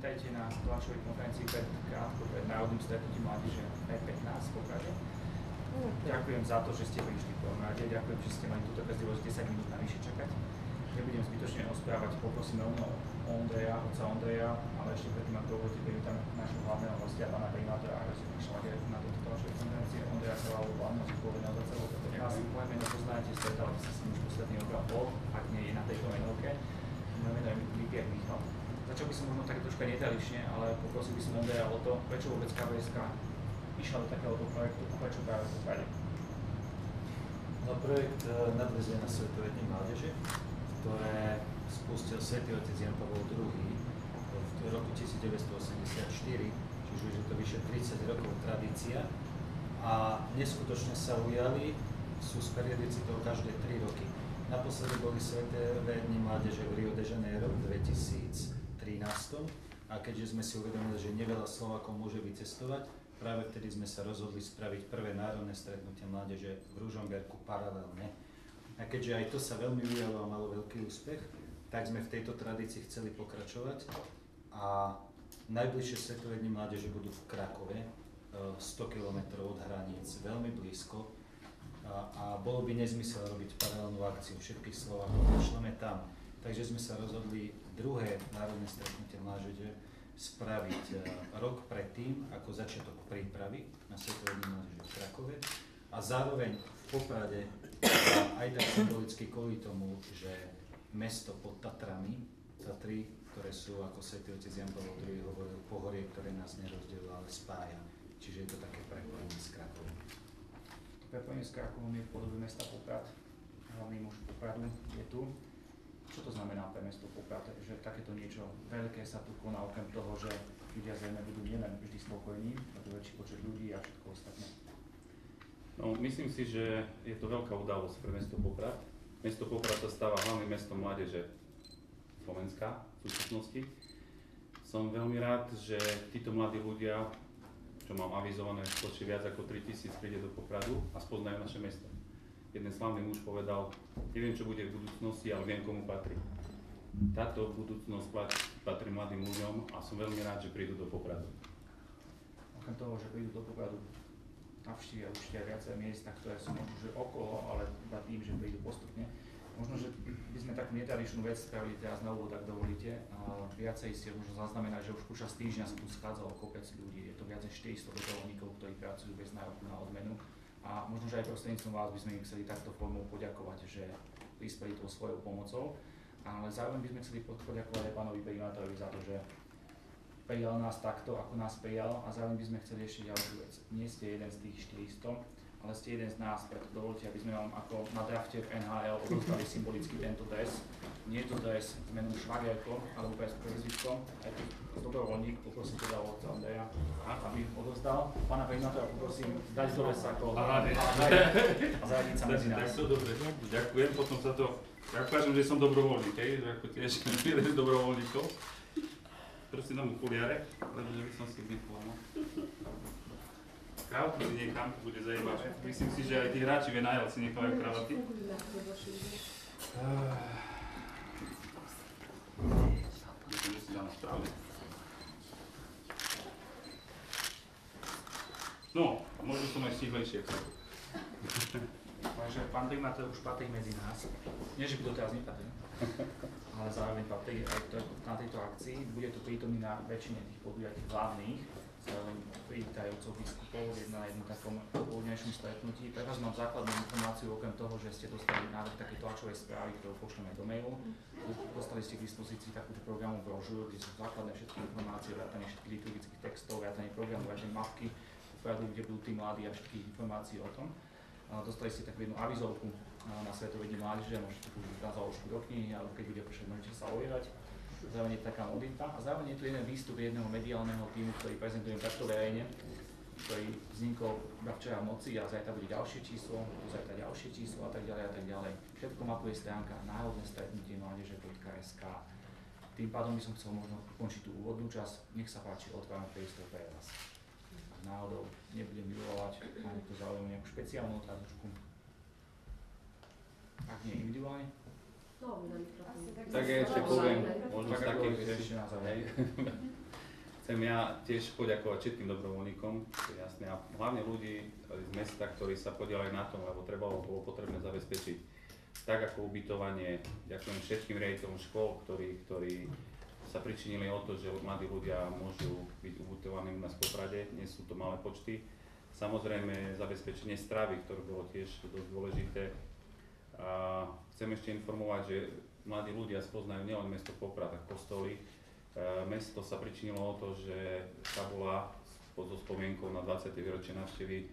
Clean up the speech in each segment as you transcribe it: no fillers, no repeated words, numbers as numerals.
vítajte na tlačovej konferencii krátko pred národným stretnutím mládeže P15 v Poprade. Ďakujem za to, že ste prišli v prvom rade, ďakujem, že ste mali túto trpezlivosť 10 minút navyše čakať. Nebudem zbytočne rozprávať, poprosím rovno Ondreja, otca Ondreja, ale ešte predtým, ak dovolíte, privítam našho hlavného hostia, pána primátora Arasu Šlager na tejto tlačovej konferencii. Ondreja Krvalovú, hlavného zodpovedného za celú P15. Moje meno poznáte, stretávate sa s ním už posledný rok a pol, ak nie je na tejto menovke. Moje meno je Lipier Michal. Začal by som možno tak troška netradične, ale poprosil by som Ondreja o to, prečo vôbec KVSK išla do takéhoto projektu a prečo práve v Poprade. No, projekt nadväzuje na Svetové dni mládeže, ktoré spustil Svätý otec Ján Pavol II v roku 1984, čiže už je to vyše 30 rokov tradícia a neskutočne sa ujali, sú s periodicitou každé 3 roky. Naposledy boli Svätové dni mládeže v Rio de Janeiro v 2013 a keďže sme si uvedomili, že neveľa Slovákov môže vycestovať, práve vtedy sme sa rozhodli spraviť prvé národné stretnutie mládeže v Ružomberku paralelne. A keďže aj to sa veľmi ujalo a malo veľký úspech, tak sme v tejto tradícii chceli pokračovať a najbližšie Svetové dni mládeže budú v Krakove, 100 km od hraníc, veľmi blízko a bolo by nezmysel robiť paralelnú akciu, všetkých Slovákov pošleme tam. Takže sme sa rozhodli druhé národné stretnutie mládeže spraviť rok predtým, ako začiatok prípravy na Svetové dni mládeže v Krakove a zároveň v Poprade aj tak symbolicky kvôli tomu, že mesto pod Tatrami, Tatry, ktoré sú, ako Svätý otec Ján Pavol II hovoril, pohorie, ktoré nás nerozdeľuje, ale spája. Čiže je to také prepojenie s Krakovom. Prepojenie s Krakovom je v podobe mesta Poprad. Hlavný muž Popradu je tu. Čo to znamená pre mesto Poprad? Že takéto niečo veľké sa tu koná, okrem toho, že ľudia zrejme budú nielen vždy spokojní, ale väčší počet ľudí a všetko ostatné. No, myslím si, že je to veľká udalosť pre mesto Poprad. Mesto Poprad sa stáva hlavným mestom mládeže Slovenska v súčasnosti. Som veľmi rád, že títo mladí ľudia, čo mám avizované v počte viac ako 3000, príde do Popradu a spoznajú naše mesto. Jeden slávny muž povedal, neviem, čo bude v budúcnosti, ale viem, komu patrí. Táto budúcnosť patrí mladým ľuďom a som veľmi rád, že prídu do Popradu. Okrem toho, že prídu do Popradu, navštívia určite aj viaceré miesta, ktoré sú možno že okolo, ale iba tým, že prídu postupne. Možno, že by sme takú netradičnú vec spravili teraz na úvod, ak dovolíte. Viacej ste možno zaznamenať, že už počas týždňa sa tu schádzalo kopec ľudí. Je to viac než 400 dobrovoľníkov, ktorí pracujú bez nároku na odmenu. A možno, že aj prostredníctvom vás by sme im chceli takto formou poďakovať, že prispeli tou svojou pomocou. Ale zároveň by sme chceli poďakovať aj pánovi primátorovi za to, že prijal nás takto, ako nás prijal a zároveň by sme chceli ešte ďalšiu vec. Nie ste jeden z tých 400, ale ste jeden z nás, preto dovolte, aby sme vám ako na drafte v NHL odozdali symbolicky tento dres. Nie je to dres s menom Švagerko, alebo prezvitkom, aj tu dobrovoľník, poprosím teda o otca Ondreja, aby odozdal. Pána primátora poprosím dať do lesa ako a zaradiť sa medzi nás. Tak to dobre, ďakujem, potom sa to, ja ukážem, že som dobrovoľník, že ako tiež jeden z dobrovoľníkov. Prosím nám okuliare, lebo že by som si vypoval. Kravaty si nechám, to bude zajímavé. Myslím si, že aj tí hráči v NHL si nechávajú kravaty. Myslím, že si dám správne. No, možno som aj stihlejšie. Takže pán primátor už patrí medzi nás. Nie, že by to teraz nepatrí, ale zároveň patrí aj na tejto akcii. Bude tu prítomný na väčšine tých podujatí hlavných, zároveň privítajúcov biskupov na jednom takom popoludnejšom stretnutí. Pre vás mám základnú informáciu, okrem toho, že ste dostali návrh takej tlačovej správy, ktorú pošleme do mailu. Dostali ste k dispozícii takúto programu brožúru, kde sú základné všetky informácie, vrátane všetkých liturgických textov, vrátane programu, vrátane mapky, kde budú tí mladí a všetkých informácií o tom. Dostali ste takú jednu avizovku na Svetové dni mládeže, môžete použiť na záložku do knihy, alebo keď bude počať, môžete sa overať. Zároveň je taká modlitba a zároveň je tu jeden výstup jedného mediálneho týmu, ktorý prezentujem takto verejne, ktorý vznikol iba včera v noci a zajtra bude ďalšie číslo, zajtra ďalšie číslo a tak ďalej a tak ďalej. Všetko mapuje stránka národné stretnutie mládeže.sk. Tým pádom by som chcel možno ukončiť tú úvodnú časť. Nech sa páči, otváram priestor pre vás. Náhodou nebudem vyvolávať, mám tu záujem nejakú špeciálnu otázočku. Ak nie individuálne? Tak ja ešte poviem, možno z takých, ešte na záver. chcem ja tiež poďakovať všetkým dobrovoľníkom, to je jasné, a hlavne ľudí z mesta, ktorí sa podielajú na tom, lebo bolo potrebné zabezpečiť tak ako ubytovanie. Ďakujem všetkým riaditeľom škôl, ktorí sa pričinili o to, že mladí ľudia môžu byť ubytovaní u nás v Poprade, nie sú to malé počty. Samozrejme zabezpečenie stravy, ktoré bolo tiež dosť dôležité. A chcem ešte informovať, že mladí ľudia spoznajú nielen mesto Poprad a kostoly. Mesto sa pričinilo o to, že tabula so spomienkou na 20. výročie návštevy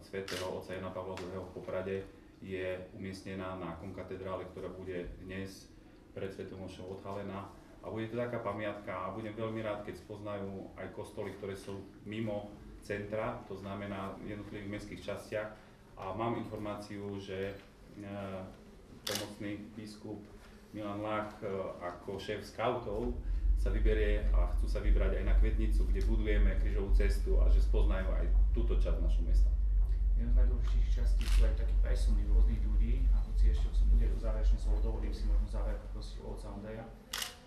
svätého otca Jana Pavla II. V Poprade je umiestnená na konkatedrále, ktorá bude dnes pred Svetou omšou odhalená. A bude to taká pamiatka a budem veľmi rád, keď spoznajú aj kostoly, ktoré sú mimo centra, to znamená v jednotlivých mestských častiach. A mám informáciu, že pomocný biskup Milan Lach ako šéf skautov sa vyberie a chcú sa vybrať aj na Kvetnicu, kde budujeme krížovú cestu a že spoznajú aj túto časť našho mesta. Jedno z najdôležitejších častí sú aj taký presuny rôznych ľudí a hoci ešte som bude do záverečné slovo, dovolím si možno záver poprosiť otca Ondreja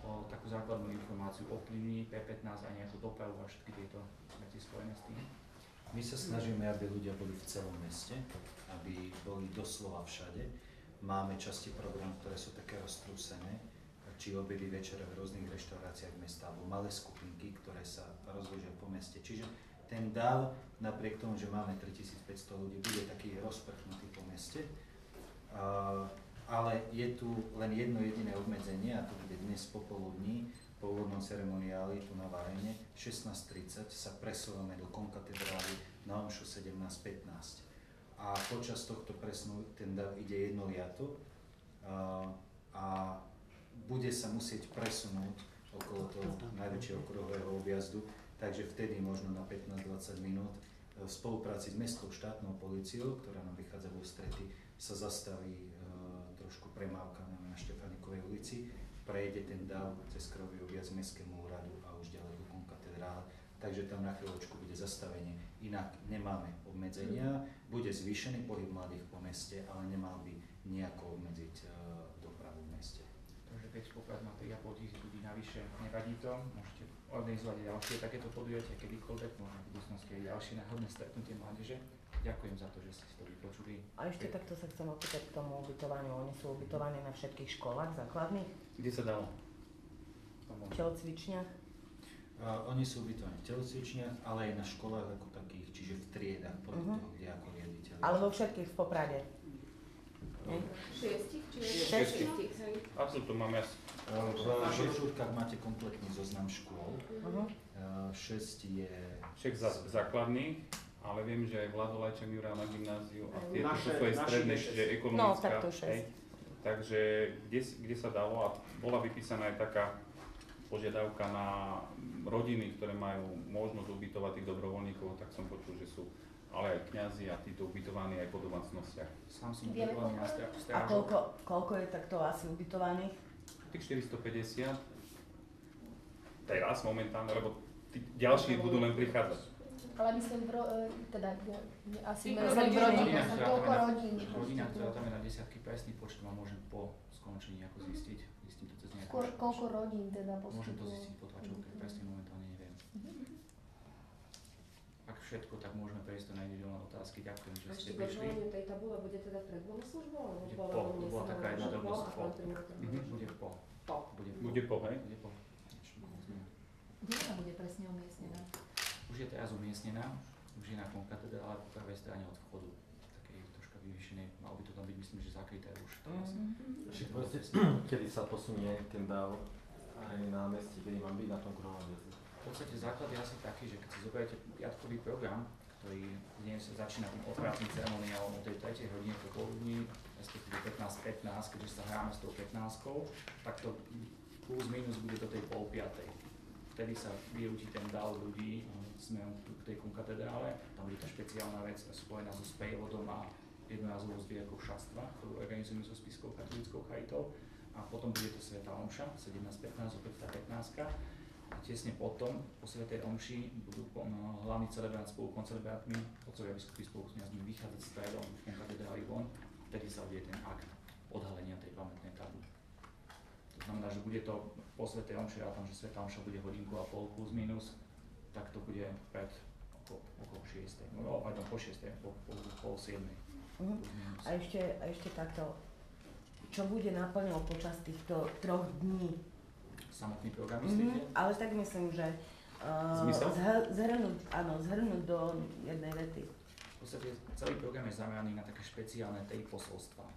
o takú základnú informáciu o plyni P15 a nejakú dopravu a všetky tieto veci spojené s tým. My sa snažíme, aby ľudia boli v celom meste, aby boli doslova všade. Máme časti programu, ktoré sú také roztrúsené, či obedy večera v rôznych reštauráciách mesta, alebo malé skupinky, ktoré sa rozložia po meste. Čiže ten dáv, napriek tomu, že máme 3500 ľudí, bude taký rozprchnutý po meste. Ale je tu len jedno jediné obmedzenie, a to bude dnes popoludní, po úvodnom ceremoniáli tu na Varene, 16:30 sa presúvame do konkatedrály na omšu 17:15. A počas tohto presunu ten dáv ide jedno liato a bude sa musieť presunúť okolo toho najväčšieho kruhového objazdu, takže vtedy možno na 15-20 minút v spolupráci s mestskou štátnou políciou, ktorá nám vychádza v ústrety, sa zastaví trošku premávka na Štefánikovej ulici, prejde ten dáv cez kruhový objazd mestskému úradu a už ďalej do konkatedrále, takže tam na chvíľočku bude zastavenie. Inak nemáme obmedzenia, bude zvýšený pohyb mladých po meste, ale nemal by nejako obmedziť dopravu v meste. Takže keď Poprad má 3,5 tisíc ľudí navyše, nevadí to, môžete organizovať ďalšie takéto podujatia kedykoľvek, možno v budúcnosti aj ďalšie náhodné stretnutie mládeže. Ďakujem za to, že ste si to vypočuli. A ešte takto sa chcem opýtať k tomu ubytovaniu. Oni sú ubytovaní na všetkých školách základných? Kde sa dalo? V telocvičniach? Oni sú ubytovaní v telocvičniach, ale aj na školách ako takých, čiže v triedách, podľa toho, kde ako riaditeľ. Ale vo všetkých v Poprade? Šiestich? Šiestich. Absolutne mám jasno. V brožúrkach máte kompletný zoznam škôl. 6 je... 6 základných, ale viem, že aj Vladolajčák Jurá na gymnáziu a tieto sú svoje stredné, čiže ekonomická. No, tak to 6. Takže kde sa dalo a bola vypísaná aj taká požiadavka na rodiny, ktoré majú možnosť ubytovať tých dobrovoľníkov, tak som počul, že sú ale aj kňazi a títo ubytovaní aj po domácnostiach. Sám som ubytovaný na strážu. A koľko je takto asi ubytovaných? Tých 450 teraz momentálne, lebo tí ďalší budú len prichádzať. Ale myslím, teda asi Rodina, medzi rodina, ktorá koľko rodín? Rodina, ktorá tam je na desiatky, presný počet ma môžem po skončení ako zistiť. Zistím to cez nejakú... Koľko rodín teda Môžem to poskytujú? zistiť po tlačovke, presne momentálne neviem. Ak všetko, tak môžeme prejsť na individuálne otázky. Ďakujem, že ste prišli. Ešte tej tabule bude teda pred bohoslužbou? Bude po, bola taká jedna drobnosť po. Bude po. Bude po, hej? Bude po. Kde ona bude presne umiestnená? Už je teraz umiestnená, už je na konkatedrále po pravej strane od vchodu. Takej troška vyvýšenej, malo by to tam byť, myslím, že zakryté už teraz. Ešte povedzte, kedy sa posunie ten dáv aj na meste, kedy mám byť na tom kruhovom objazde? V podstate základ je asi taký, že keď si zoberiete piatkový program, ktorý dnes začína tým otváracím ceremoniálom o tej 3. hodine popoludní, respektíve 15:15, keďže sa hráme s tou 15-kou, tak to plus minus bude do tej 4:30. Vtedy sa vyrúti ten dáv ľudí smerom k tej konkatedrále, tam bude tá špeciálna vec spojená so sprievodom a jednorazovou zbierkou šastva, ktorú organizujeme so Spiskou katolickou charitou, a potom bude to svätá omša 17:15, opäť tá 15. A tesne potom, po svätej omši, budú hlavný celebrant spolu koncelebrantmi, otcovia biskupy spolu s kňazmi vychádzať stredom v konkatedráli von, vtedy sa odvie ten akt odhalenia tej pamätnej tabuly. To znamená, že bude to po svätej omši, a tam, že svätá omša bude hodinku a pol plus minus, tak to bude okolo 6. No, pardon, po 6. po 7. A ešte takto, čo bude naplňou počas týchto 3 dní? Samotný program, myslíte? Ale tak myslím, že zhrnúť do jednej vety. V podstate celý program je zameraný na také špeciálne tej posolstva.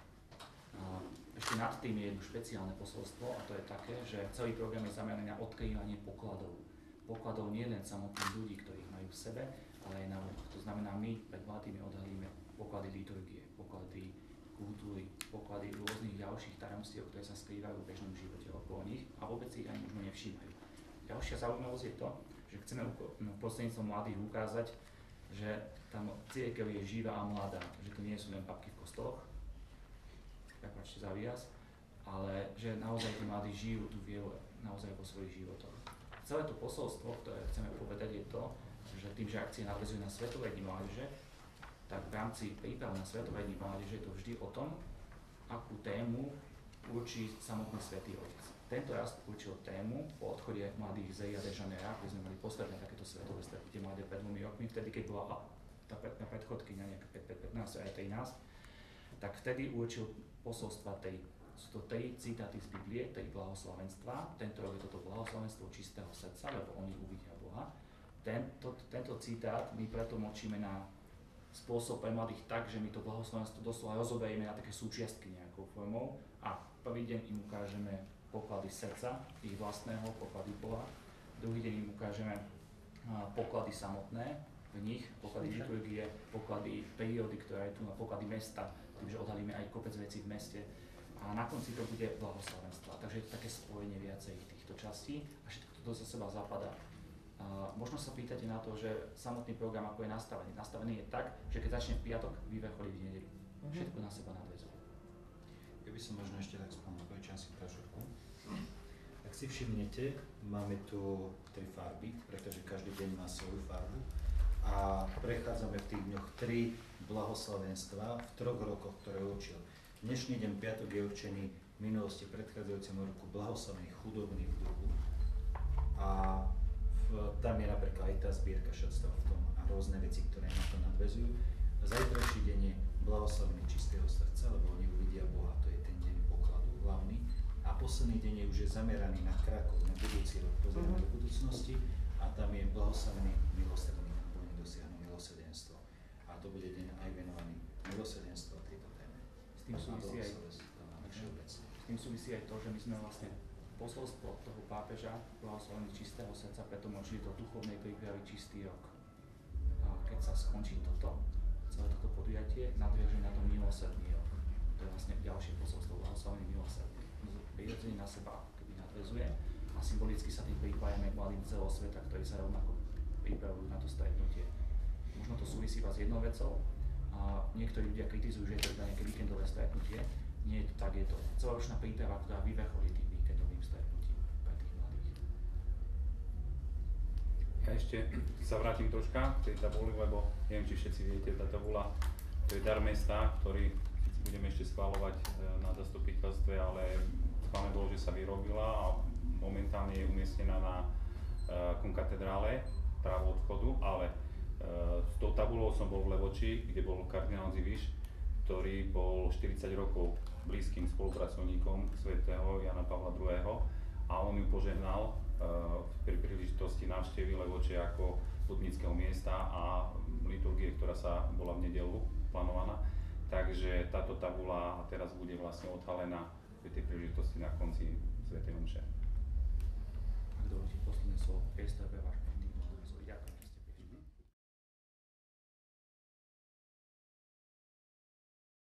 Ešte nad tým je jedno špeciálne posolstvo, a to je také, že celý program je zameraný na odkrývanie pokladov. Pokladov nie len samotných ľudí, ktorých majú v sebe, ale aj na ľudí. To znamená, my pred mladými odhalíme poklady liturgie, poklady kultúry, poklady rôznych ďalších tajomstiev, ktoré sa skrývajú v bežnom živote okolo nich a vôbec si ich ani možno nevšímajú. Ďalšia zaujímavosť je to, že chceme prostredníctvom mladých ukázať, že tam cirkev je živá a mladá, že to nie sú len babky v kostoloch, prepáčte za výraz, ale že naozaj tí mladí žijú tú vieru naozaj vo svojich životoch. Celé to posolstvo, ktoré chceme povedať, je to, že tým, že akcie nadväzujú na Svetové dni mládeže, tak v rámci príprav na Svetové dni mládeže je to vždy o tom, akú tému určí samotný Svätý Otec. Tento raz určil tému po odchode mladých z Rio de Janeiro, kde sme mali posledné takéto svetové stretnutie mladé pred 2 rokmi, vtedy keď bola tá predchodkyňa nejaká 15 aj 13, tak vtedy určil posolstva sú to 3 citáty z Biblie, 3 blahoslavenstva. Tento rok je toto blahoslavenstvo čistého srdca, lebo oni uvidia Boha. Tento citát my preto močíme na spôsob pre mladých tak, že my to blahoslavenstvo doslova rozoberieme na také súčiastky nejakou formou a prvý deň im ukážeme poklady srdca, ich vlastného, poklady Boha. Druhý deň im ukážeme poklady samotné v nich, poklady liturgie, poklady prírody, ktorá je tu, na poklady mesta, tým, že odhalíme aj kopec vecí v meste. A na konci to bude blahoslavenstva. Takže je to také spojenie viacej týchto častí a všetko to za seba zapadá. Možno sa pýtate na to, že samotný program ako je nastavený. Nastavený je tak, že keď začne v piatok, vyvrcholí v nedeľu. Všetko na seba nadväzuje. Ja by som možno ešte tak spomenul, počkám si trošku. Ak si všimnete, máme tu 3 farby, pretože každý deň má svoju farbu. A prechádzame v tých dňoch 3 blahoslavenstva v 3 rokoch, ktoré určil. Dnešný deň, piatok, je určený minulosti predchádzajúcemu roku blahoslavených chudobných v duchu. A tam je napríklad aj tá zbierka šatstva v tom a rôzne veci, ktoré na to nadväzujú. Zajtrajší deň je blahoslavený čistého srdca, lebo oni uvidia Boha, to je ten deň pokladu hlavný. A posledný deň je už zameraný na Krakov, na budúci rok, pozrieme do budúcnosti a tam je blahoslavený milosrdný, lebo oni dosiahnu milosrdenstvo. A to bude deň aj venovaný milosrdenstvo a tejto téme. S tým súvisí aj to, že my sme vlastne posolstvo toho pápeža blahoslavený čistého srdca, preto môžeme do duchovnej prípravy čistý rok. A keď sa skončí celé toto podujatie, nadviaže na to milosrdný rok. To je vlastne ďalšie posolstvo blahoslavený milosrdný. Prirodzene na seba keby nadväzuje a symbolicky sa tým pripájame k mladým celého sveta, ktorí sa rovnako pripravujú na to stretnutie. Možno to súvisí iba s jednou vecou a niektorí ľudia kritizujú, že je to iba nejaké víkendové stretnutie. Nie je to tak, je to celoročná príprava, ktorá vyvrcholí tým víkendovým stretnutím pre tých mladých. Ja ešte sa vrátim troška k tej tabuli, lebo neviem, či všetci viete, tá tabula, to je dar mesta, ktorý budeme ešte schváľovať na zastupiteľstve, ale chváľne bolo, že sa vyrobila a momentálne je umiestnená na konkatedrále právo odchodu, ale s tou tabulou som bol v Levoči, kde bol kardinál Dziwisz, ktorý bol 40 rokov blízkym spolupracovníkom svätého Jana Pavla II. A on ju požehnal pri príležitosti návštevy Levoče ako putnického miesta a liturgie, ktorá sa bola v nedeľu plánovaná. Takže táto tabula teraz bude vlastne odhalená pri tej príležitosti na konci svätej omše. Ak dovolíte posledná